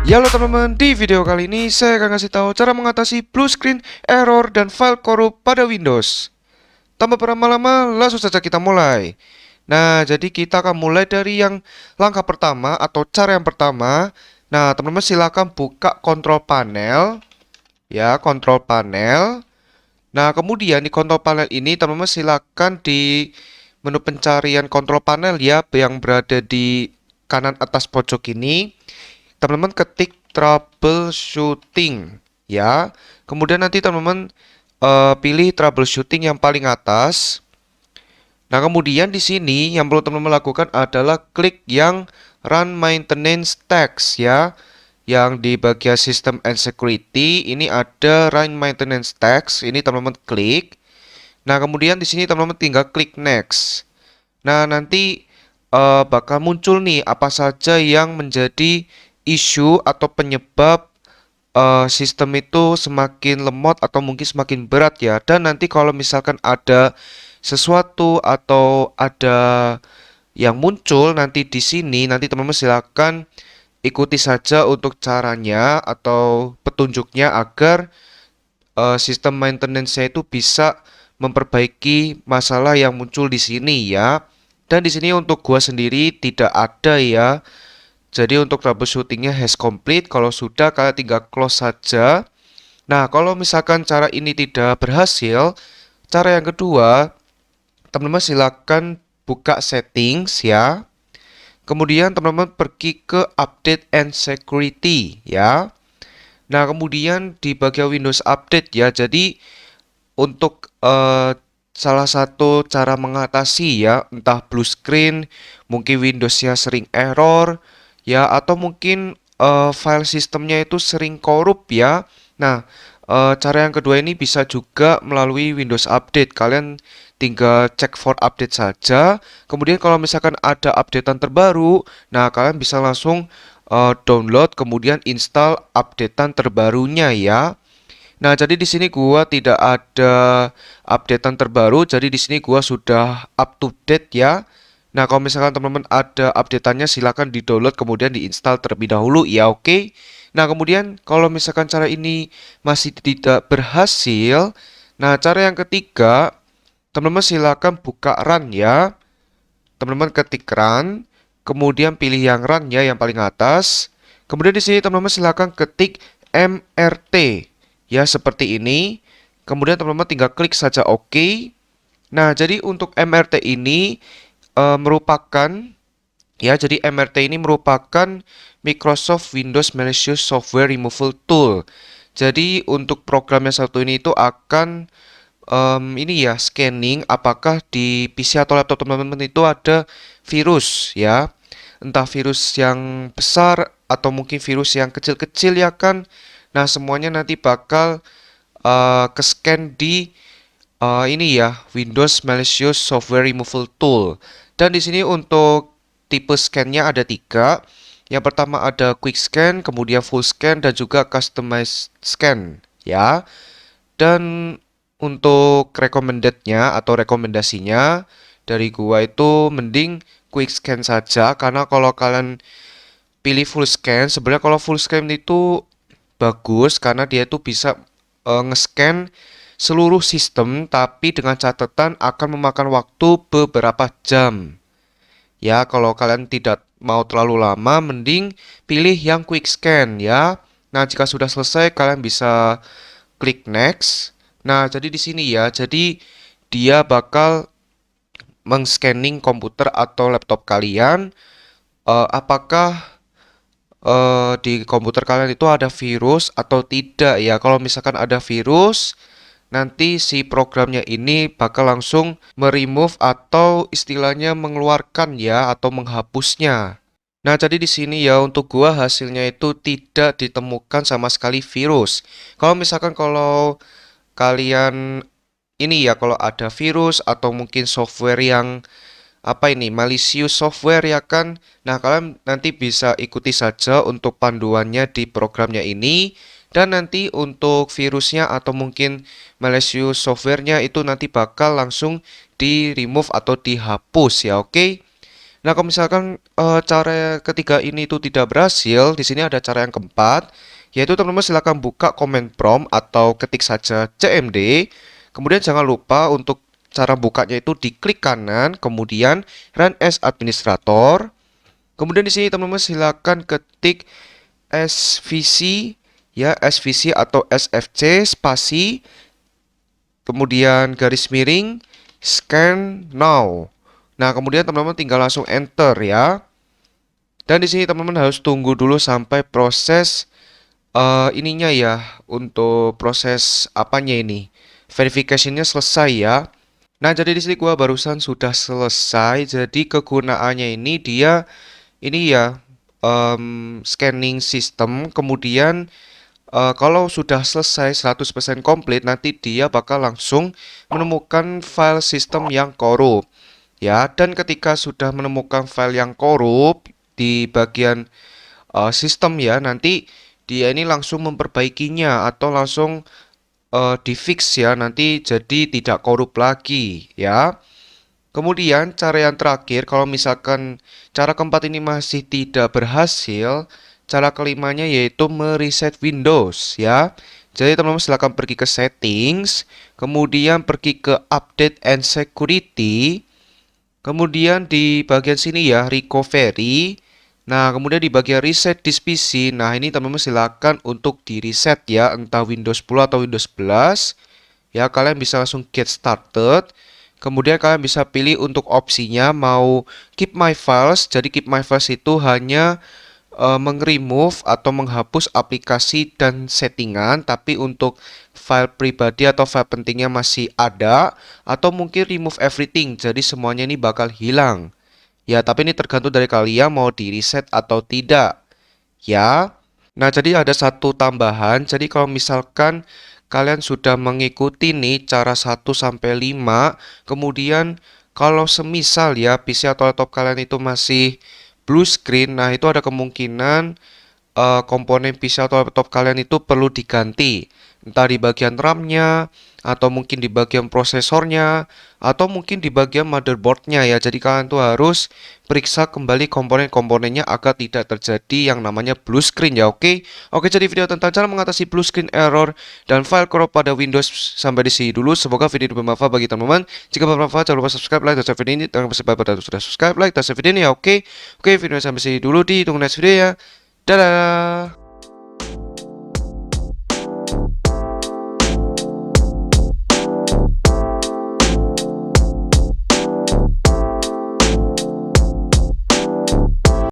Ya halo teman-teman, di video kali ini saya akan kasih tahu cara mengatasi blue screen, error, dan file korup pada Windows. Tanpa berlama-lama, langsung saja kita mulai. Nah, jadi kita akan mulai dari yang langkah pertama atau cara yang pertama. Nah, teman-teman silakan buka kontrol panel. Ya, kontrol panel. Nah, kemudian di kontrol panel ini teman-teman silakan di menu pencarian kontrol panel ya yang berada di kanan atas pojok ini. Teman-teman ketik troubleshooting ya. Kemudian nanti teman-teman pilih troubleshooting yang paling atas. Nah, kemudian di sini yang perlu teman-teman lakukan adalah klik yang run maintenance task ya. Yang di bagian system and security ini ada run maintenance task. Ini teman-teman klik. Nah, kemudian di sini teman-teman tinggal klik next. Nah, nanti bakal muncul nih apa saja yang menjadi isu atau penyebab sistem itu semakin lemot atau mungkin semakin berat ya. Dan nanti kalau misalkan ada sesuatu atau ada yang muncul nanti di sini, nanti teman-teman silakan ikuti saja untuk caranya atau petunjuknya agar sistem maintenance-nya itu bisa memperbaiki masalah yang muncul di sini ya. Dan di sini untuk gua sendiri tidak ada ya. Jadi untuk troubleshootingnya has complete. Kalau sudah kalian tinggal close saja. Nah, kalau misalkan cara ini tidak berhasil, cara yang kedua, teman-teman silakan buka settings ya. Kemudian teman-teman pergi ke update and security ya. Nah, kemudian di bagian Windows Update ya. Jadi untuk salah satu cara mengatasi ya, entah blue screen, mungkin Windowsnya sering error ya, atau mungkin file sistemnya itu sering korup ya. Nah, cara yang kedua ini bisa juga melalui Windows Update. Kalian tinggal cek for update saja. Kemudian kalau misalkan ada updatean terbaru, nah kalian bisa langsung download kemudian install updatean terbarunya ya. Nah, jadi di sini gua tidak ada updatean terbaru, jadi di sini gua sudah up to date ya. Nah, kalau misalkan teman-teman ada updateannya silakan di-download kemudian diinstal terlebih dahulu ya, oke. Nah, kemudian kalau misalkan cara ini masih tidak berhasil, nah cara yang ketiga, teman-teman silakan buka run ya. Teman-teman ketik run, kemudian pilih yang run ya yang paling atas. Kemudian di sini teman-teman silakan ketik MRT. Ya, seperti ini. Kemudian teman-teman tinggal klik saja OK. Nah, jadi untuk MRT ini merupakan ya, jadi MRT ini merupakan Microsoft Windows Malicious Software Removal Tool. Jadi untuk program yang satu ini itu akan ini ya, scanning apakah di PC atau laptop teman-teman itu ada virus ya. Entah virus yang besar atau mungkin virus yang kecil-kecil ya kan. Nah, semuanya nanti bakal ke-scan di ini ya, Windows Malicious Software Removal Tool. Dan di sini untuk tipe scan-nya ada 3. Yang pertama ada Quick Scan, kemudian Full Scan, dan juga Customized Scan ya. Dan untuk recommended-nya atau rekomendasinya dari gua itu mending Quick Scan saja, karena kalau kalian pilih Full Scan, sebenarnya kalau Full Scan itu bagus karena dia itu bisa nge-scan seluruh sistem, tapi dengan catatan akan memakan waktu beberapa jam. Ya, kalau kalian tidak mau terlalu lama, mending pilih yang quick scan ya. Nah, jika sudah selesai, kalian bisa klik next. Nah, jadi di sini ya, jadi dia bakal meng-scanning komputer atau laptop kalian. Apakah di komputer kalian itu ada virus atau tidak ya. Kalau misalkan ada virus, nanti si programnya ini bakal langsung meremove atau istilahnya mengeluarkan ya atau menghapusnya. Nah, jadi di sini ya untuk gua hasilnya itu tidak ditemukan sama sekali virus. Kalau kalian ini ya, kalau ada virus atau mungkin software yang apa ini, malicious software ya kan. Nah, kalian nanti bisa ikuti saja untuk panduannya di programnya ini. Dan nanti untuk virusnya atau mungkin malicious softwarenya itu nanti bakal langsung di remove atau dihapus ya, oke. Nah, kalau misalkan cara ketiga ini itu tidak berhasil, di sini ada cara yang keempat, yaitu teman-teman silakan buka command prompt atau ketik saja cmd. Kemudian jangan lupa untuk cara bukanya itu diklik kanan, kemudian run as administrator. Kemudian di sini teman-teman silakan ketik svc ya, svc atau sfc spasi, kemudian garis miring scan now. Nah, kemudian teman-teman tinggal langsung enter ya. Dan di sini teman-teman harus tunggu dulu sampai proses ininya ya, untuk proses apanya ini? Verification-nya selesai ya. Nah, jadi di sini gua barusan sudah selesai. Jadi kegunaannya ini dia ini ya, scanning system. Kemudian kalau sudah selesai 100% komplit, nanti dia bakal langsung menemukan file sistem yang korup. Ya, dan ketika sudah menemukan file yang korup di bagian sistem ya, nanti dia ini langsung memperbaikinya atau langsung di-fix ya, nanti jadi tidak korup lagi ya. Kemudian cara yang terakhir, kalau misalkan cara keempat ini masih tidak berhasil, cara kelimanya yaitu mereset Windows ya. Jadi teman-teman silahkan pergi ke settings, kemudian pergi ke update and security, kemudian di bagian sini ya recovery. Nah, kemudian di bagian reset this PC, nah ini teman-teman silakan untuk di reset ya, entah Windows 10 atau Windows 11. Ya, kalian bisa langsung get started. Kemudian kalian bisa pilih untuk opsinya mau keep my files. Jadi keep my files itu hanya meng-remove atau menghapus aplikasi dan settingan, tapi untuk file pribadi atau file pentingnya masih ada, atau mungkin remove everything. Jadi semuanya ini bakal hilang. Ya, tapi ini tergantung dari kalian mau di reset atau tidak. Ya. Nah, jadi ada satu tambahan. Jadi kalau misalkan kalian sudah mengikuti nih cara 1 sampai 5, kemudian kalau semisal ya PC atau laptop kalian itu masih blue screen, nah itu ada kemungkinan komponen PC atau laptop kalian itu perlu diganti, entah di bagian RAM-nya, atau mungkin di bagian prosesornya, atau mungkin di bagian motherboardnya ya. Jadi kalian tuh harus periksa kembali komponen-komponennya agar tidak terjadi yang namanya blue screen ya. Oke, jadi video tentang cara mengatasi blue screen error dan file corrupt pada Windows sampai di sini dulu. Semoga video ini bermanfaat bagi teman-teman. Jika bermanfaat, jangan lupa subscribe, like, dan share video ini. Terima kasih pada sudah subscribe, like, dan share video ini ya. Oke, video sampai sini dulu, ditunggu next video ya. Dadah.